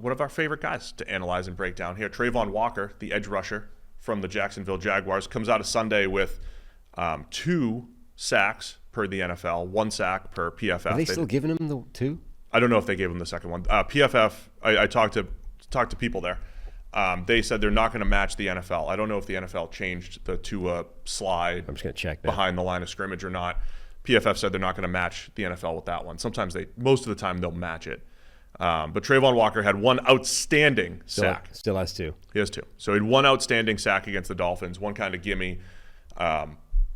one of our favorite guys to analyze and break down here. Travon Walker, the edge rusher from the Jacksonville Jaguars, comes out of Sunday with 2 sacks per the NFL, 1 sack per PFF. Are they still giving him the 2? I don't know if they gave him the second one. PFF, I talked to people there. They said they're not going to match the NFL. I don't know if the NFL changed the Tua slide I'm just going to check now. behind the line of scrimmage or not. PFF said they're not going to match the NFL with that one. Most of the time they'll match it. But Travon Walker had 1 outstanding sack. Still has 2. He has 2. So he had 1 outstanding sack against the Dolphins, 1 kind of gimme.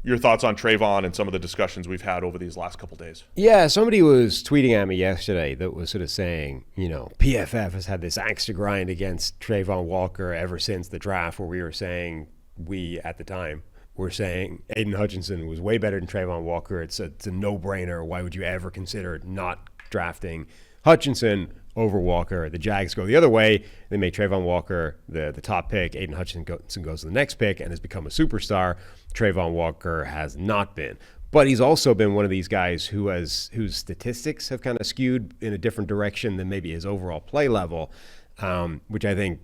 Your thoughts on Travon and some of the discussions we've had over these last couple days? Yeah, somebody was tweeting at me yesterday that was sort of saying, PFF has had this axe to grind against Travon Walker ever since the draft, where we at the time were saying Aidan Hutchinson was way better than Travon Walker. It's a no-brainer. Why would you ever consider not drafting Hutchinson over Walker? The Jags go the other way. They make Travon Walker the top pick. Aidan Hutchinson goes to the next pick and has become a superstar. Travon Walker has not been. But he's also been one of these guys whose statistics have kind of skewed in a different direction than maybe his overall play level, which I think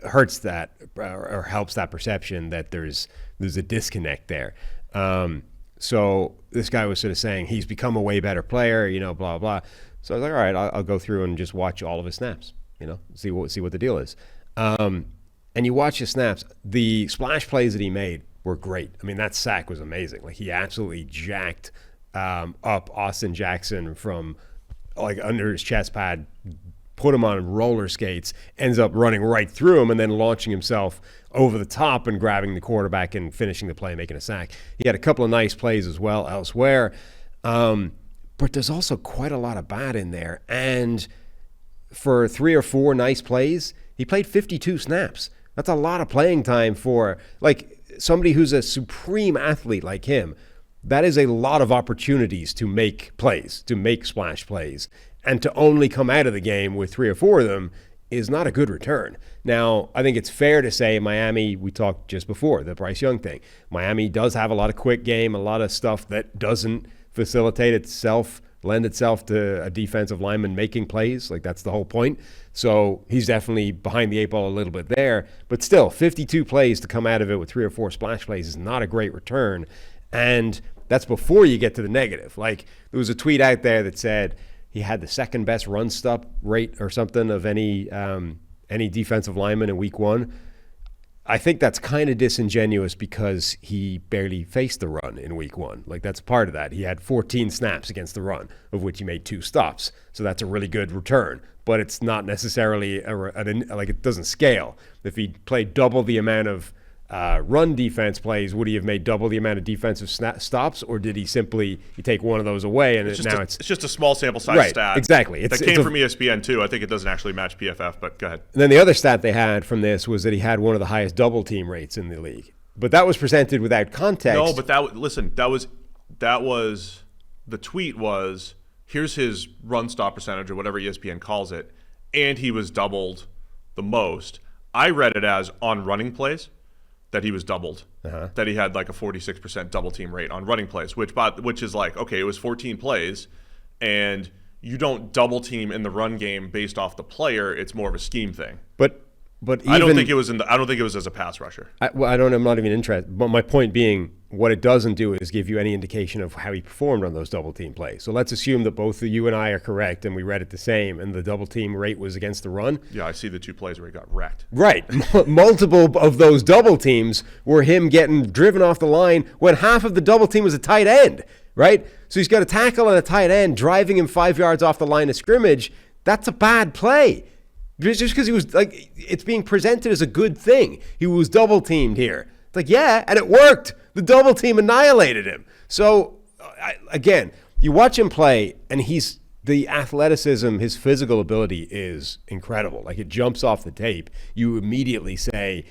hurts that or helps that perception that there's a disconnect there. So this guy was sort of saying he's become a way better player, blah, blah. So I was like, all right, I'll go through and just watch all of his snaps, see what the deal is. And you watch his snaps. The splash plays that he made were great. I mean, that sack was amazing. Like, he absolutely jacked up Austin Jackson from like under his chest pad, put him on roller skates, ends up running right through him and then launching himself over the top and grabbing the quarterback and finishing the play, making a sack. He had a couple of nice plays as well elsewhere. But there's also quite a lot of bad in there. And for 3 or 4 nice plays, he played 52 snaps. That's a lot of playing time for somebody who's a supreme athlete like him. That is a lot of opportunities to make plays, to make splash plays. And to only come out of the game with 3 or 4 of them is not a good return. Now, I think it's fair to say Miami, we talked just before, the Bryce Young thing. Miami does have a lot of quick game, a lot of stuff that doesn't lend itself to a defensive lineman making plays. Like, that's the whole point. So he's definitely behind the 8 ball a little bit there. But still, 52 plays to come out of it with 3 or 4 splash plays is not a great return. And that's before you get to the negative. Like, there was a tweet out there that said he had the second best run stop rate or something of any defensive lineman in week 1. I think that's kind of disingenuous because he barely faced the run in week 1. Like, that's part of that. He had 14 snaps against the run, of which he made 2 stops. So that's a really good return. But it's not necessarily it doesn't scale. If he played double the amount of run defense plays, would he have made double the amount of defensive stops, or did he simply take one of those away and it's just a small sample size right, stat? Exactly. That came from ESPN too. I think it doesn't actually match PFF, but go ahead. And then the other stat they had from this was that he had one of the highest double team rates in the league. But that was presented without context. No, but that was the tweet was, here's his run stop percentage or whatever ESPN calls it, and he was doubled the most. I read it as on running plays, that he was doubled, that he had like a 46% double team rate on running plays, which is like, okay, it was 14 plays, and you don't double team in the run game based off the player. It's more of a scheme thing. But I don't think it was as a pass rusher. I'm not even interested. But my point being, what it doesn't do is give you any indication of how he performed on those double team plays. So let's assume that both you and I are correct and we read it the same, and the double team rate was against the run. Yeah, I see the 2 plays where he got wrecked. Right. Multiple of those double teams were him getting driven off the line when half of the double team was a tight end, right? So he's got a tackle and a tight end driving him 5 yards off the line of scrimmage. That's a bad play. Just because he was like, it's being presented as a good thing. He was double teamed here. It's like, yeah, and it worked. The double team annihilated him. So again, you watch him play, and the athleticism, his physical ability is incredible. Like, it jumps off the tape. You immediately say,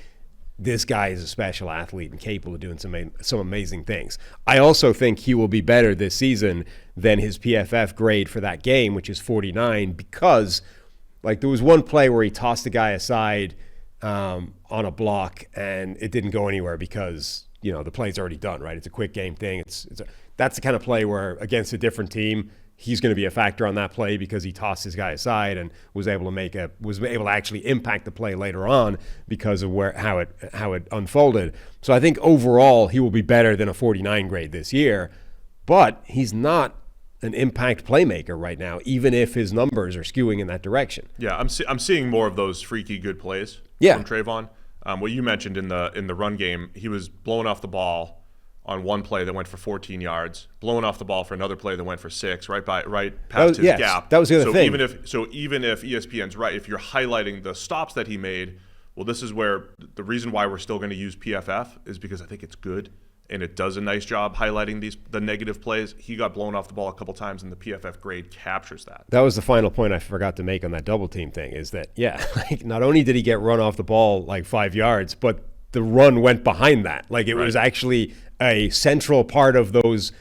this guy is a special athlete and capable of doing some amazing things. I also think he will be better this season than his PFF grade for that game, which is 49, because there was one play where he tossed a guy aside on a block, and it didn't go anywhere because the play's already done, right? It's a quick game thing. That's the kind of play where, against a different team, he's going to be a factor on that play because he tossed his guy aside and was able to actually impact the play later on because of how it unfolded. So I think overall he will be better than a 49 grade this year, but he's not an impact playmaker right now, even if his numbers are skewing in that direction. Yeah, I'm seeing more of those freaky good plays from Travon. What you mentioned in the run game, he was blowing off the ball on one play that went for 14 yards, blowing off the ball for another play that went for 6, right past his gap. That was the other thing. Even if ESPN's right, if you're highlighting the stops that he made, well, this is where the reason why we're still going to use PFF is because I think it's good and it does a nice job highlighting the negative plays. He got blown off the ball a couple times, and the PFF grade captures that. That was the final point I forgot to make on that double team thing. Is that not only did he get run off the ball like 5 yards, but the run went behind that. Like it was actually a central part of those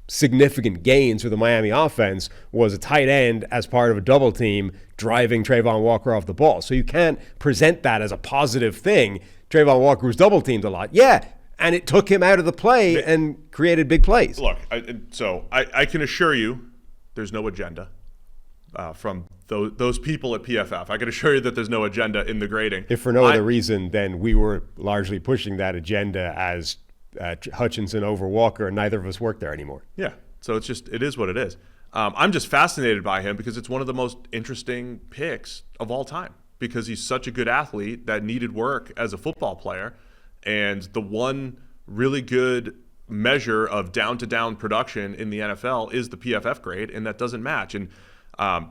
significant gains for the Miami offense was a tight end as part of a double team driving Travon Walker off the ball. So you can't present that as a positive thing. Travon Walker was double teamed a lot. Yeah. And it took him out of the play and created big plays. Look, I can assure you there's no agenda from those people at PFF. I can assure you that there's no agenda in the grading. If for no other reason, then we were largely pushing that agenda as Hutchinson over Walker, and neither of us work there anymore. Yeah, so it is what it is. I'm just fascinated by him because it's one of the most interesting picks of all time because he's such a good athlete that needed work as a football player. And the one really good measure of down-to-down production in the NFL is the PFF grade, and that doesn't match. And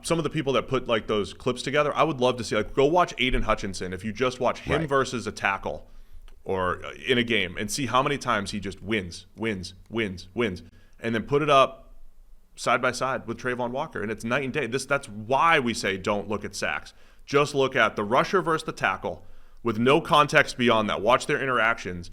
some of the people that put like those clips together, I would love to see. Like, go watch Aidan Hutchinson. If you just watch him versus a tackle or in a game, and see how many times he just wins, and then put it up side by side with Travon Walker, and it's night and day. That's why we say don't look at sacks. Just look at the rusher versus the tackle. With no context beyond that, watch their interactions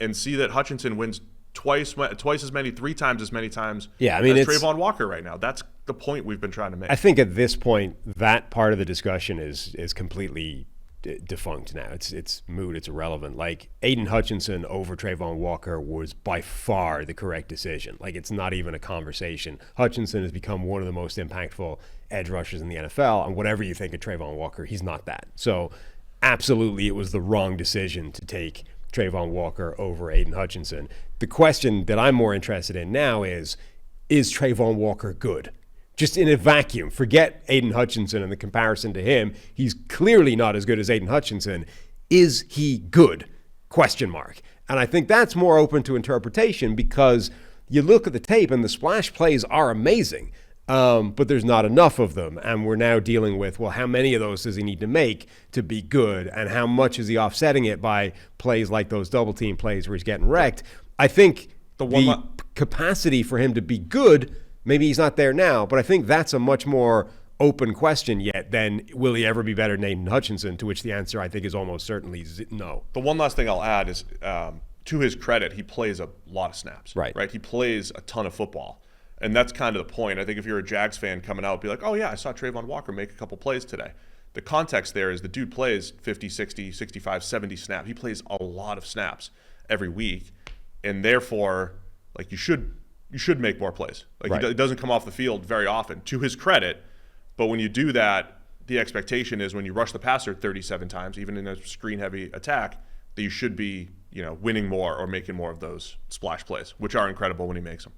and see that Hutchinson wins twice as many, 3 times as many times as Travon Walker right now. That's the point we've been trying to make. I think at this point, that part of the discussion is completely defunct now. It's moot. It's irrelevant. Like Aidan Hutchinson over Travon Walker was by far the correct decision. Like it's not even a conversation. Hutchinson has become one of the most impactful edge rushers in the NFL, and whatever you think of Travon Walker, he's not that. So absolutely, it was the wrong decision to take Travon Walker over Aidan Hutchinson. The question that I'm more interested in now is Travon Walker good? Just in a vacuum. Forget Aidan Hutchinson and the comparison to him. He's clearly not as good as Aidan Hutchinson. Is he good? Question mark. And I think that's more open to interpretation because you look at the tape and the splash plays are amazing. But there's not enough of them. And we're now dealing with, well, how many of those does he need to make to be good? And how much is he offsetting it by plays like those double team plays where he's getting wrecked? I think the capacity for him to be good, maybe he's not there now, but I think that's a much more open question yet than will he ever be better than Aidan Hutchinson, to which the answer I think is almost certainly no. The one last thing I'll add is, to his credit, he plays a lot of snaps. Right? He plays a ton of football. And that's kind of the point. I think if you're a Jags fan coming out, be like, oh, yeah, I saw Travon Walker make a couple plays today. The context there is the dude plays 50, 60, 65, 70 snaps. He plays a lot of snaps every week. And therefore, like you should make more plays. Like he doesn't come off the field very often, to his credit. But when you do that, the expectation is when you rush the passer 37 times, even in a screen-heavy attack, that you should be winning more or making more of those splash plays, which are incredible when he makes them.